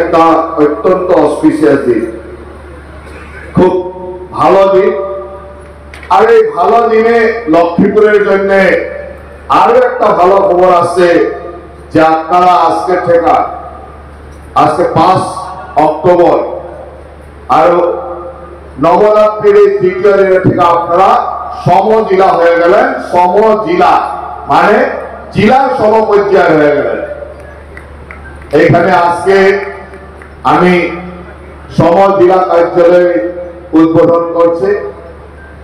একটা অত্যন্ত অস্পিসিয়াস দিন, খুব ভালো দিন। আর এই ভালো দিনে লক্ষ্মীপুরের জন্য আরো একটা ভালো খবর আছে যে আপনারা আজকে 5 অক্টোবর আর নবরাত্রির এই তৃতীয় দিনের থেকে আপনারা সমজেলা হয়ে গেলেন। সমজেলা মানে জেলার সমপর্যায় হয়ে গেলেন। এখানে আজকে আমি সমজেলা কার্যালয় উদ্বোধন করছি।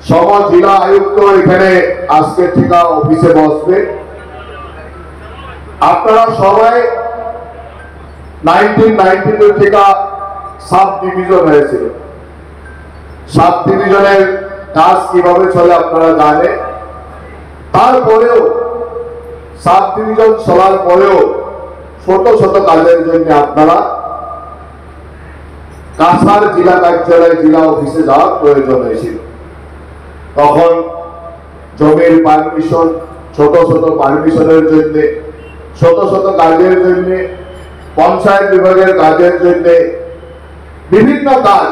সমজেলা আয়ুক্ত এখানে আজকে থেকে অফিসে বসবে। আপনারা সবাই 1992 থেকে সাব ডিভিশন হয়েছিল। সাব ডিভিশনের কাজ কিভাবে চলে আপনারা জানেন। তারপরেও সাব ডিভিশন চলার পরেও ছোট ছোট কাজের জন্য আপনারা কাছাড় জেলা কার্যালয় জেলা অফিসে যাওয়ার প্রয়োজন হয়েছিল। তখন জমির পারমিশন, ছোট ছোট পারমিশনের জন্য, ছোট ছোট কাজের জন্য, পঞ্চায়েত বিভাগের কাজের জন্য, বিভিন্ন কাজ,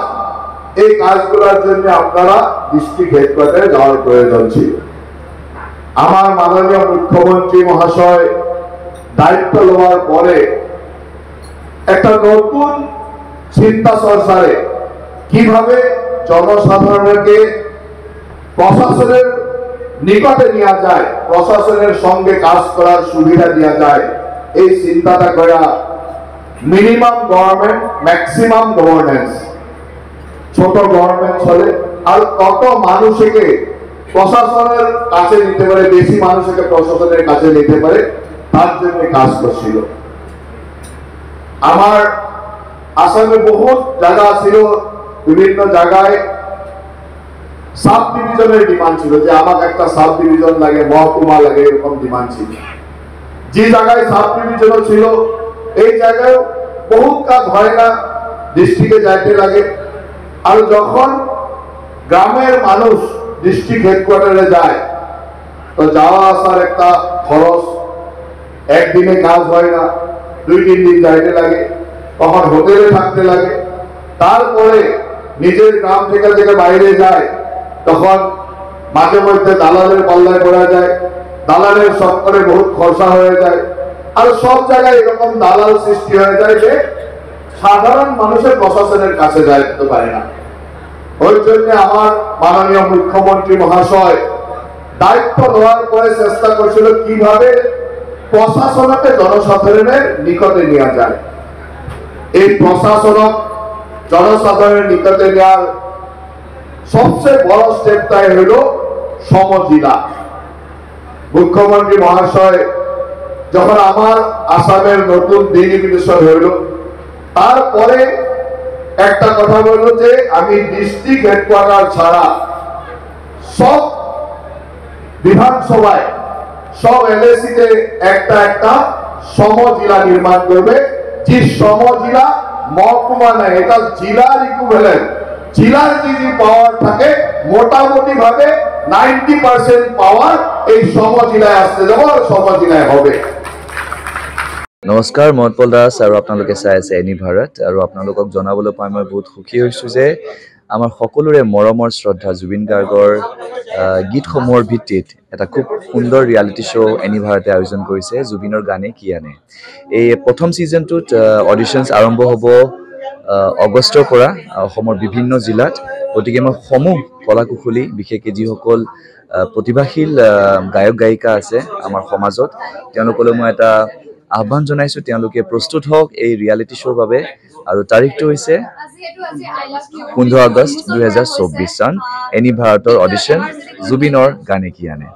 এই কাজগুলোর জন্য আপনারা ডিস্ট্রিক্ট হেডকোয়ার্টারে যাওয়ার প্রয়োজন ছিল। আমার মাননীয় মুখ্যমন্ত্রী মহাশয় দায়িত্ব নেওয়ার পরে একটা নতুন চিন্তা চর্চারে কিভাবে জনসাধারণকে প্রশাসনের নিকটে নেওয়া যায়, প্রশাসনের সঙ্গে কাজ করার সুবিধা দেওয়া যায়, এই চিন্তাটা করা মিনিমাম গভর্নমেন্ট ম্যাক্সিমাম গভর্নেন্স। ছোট গভর্নমেন্ট চলে আর কত মানুষকে প্রশাসনের কাছে নিতে পারে, বেশি মানুষকে প্রশাসনের কাছে নিতে পারে, তার জন্য কাজ করছিল। আমার আসামে বহুত জায়গা ছিল, বিভিন্ন জায়গায় সাব ডিভিশনের ডিমান্ড ছিল যে আমাকে একটা সাব ডিভিশন লাগে, মহকুমা লাগে, এরকম ডিমান্ড ছিল। যে জায়গায় সাব ডিভিশন ছিল এই জায়গায় বহুত কাজ হয় না, ডিস্ট্রিক্টে যাইতে লাগে। আর যখন গ্রামের মানুষ ডিস্ট্রিক্ট হেডকোয়ার্টারে যায় তো যাওয়া আসার একটা খরচ, একদিনে কাজ হয় না, 2-3 দিন যাইতে লাগে, তখন হোটেলে থাকতে লাগে। তারপরে নিজের গ্রাম থেকে বাইরে যায় তখন মাঝে মধ্যে দালালের পাল্লায় পড়া যায়, দালালের চক্করে বহুত খরচা হয়ে যায়। আর সব জায়গায় এরকম দালাল সৃষ্টি হয়ে যায় যে সাধারণ মানুষের প্রশাসনের কাছে যাইতে পারে না। ওই জন্য আমার মাননীয় মুখ্যমন্ত্রী মহাশয় দায়িত্ব নেওয়ার পরে চেষ্টা করছিল কিভাবে প্রশাসনকে জনসাধারণের নিকটে নেওয়া যায়। এই প্রশাসনক জনসাধারণের নিকটে নেওয়ার সবচেয়ে বড় স্টেপটাই হলো সমজেলা। মুখ্যমন্ত্রী মহাশয় যখন আমার আসামের নতুন ডেলিমিটেশন হইল, তারপরে একটা কথা বলল যে আমি ডিস্ট্রিক্ট হেডকোয়ার্টার ছাড়া সব বিধানসভায়, সব এলএসিতে একটা একটা সমজেলা নির্মাণ করবে। যে সমজেলা মহকুমা নাই, এটা জেলার ইকুইভ্যালেন্ট। জেলার যে পাওয়ার থাকে মোটামুটি ভাবে 90% পাওয়ার এই সমজেলায় আসতে যাব, সমজেলায় হবে। নমস্কাৰ, মই উৎপল দাস আৰু আপোনালোকে চাই আছে এনি ভাৰত। আৰু আপোনালোকক জনাবলৈ পাই মই বহুত সুখী হৈছোঁ যে আমাৰ সকলোৰে মৰমৰ শ্ৰদ্ধা জুবিন গাৰ্গৰ গীতসমূহৰ ভিত্তিত এটা খুব সুন্দৰ ৰিয়েলিটি শ্ব' এনি ভাৰতে আয়োজন কৰিছে, জুবিনৰ গানে কি আনে। এই প্ৰথম ছিজনটোত অডিশ্যনছ আৰম্ভ হ'ব অগষ্টৰ পৰা অসমৰ বিভিন্ন জিলাত। গতিকে মই সমূহ কলা কুশলী, বিশেষকৈ যিসকল প্ৰতিভাশীল গায়ক গায়িকা আছে আমাৰ সমাজত, তেওঁলোকলৈ মই এটা আহ্বান জনাইছোঁ, তেওঁলোকে প্ৰস্তুত হওক এই ৰিয়েলিটি শ্ব'ৰ বাবে। আৰু তাৰিখটো হৈছে 15 আগষ্ট 2024 চন। এনি ভাৰতৰ অডিশ্যন জুবিনৰ গানে কি আনে।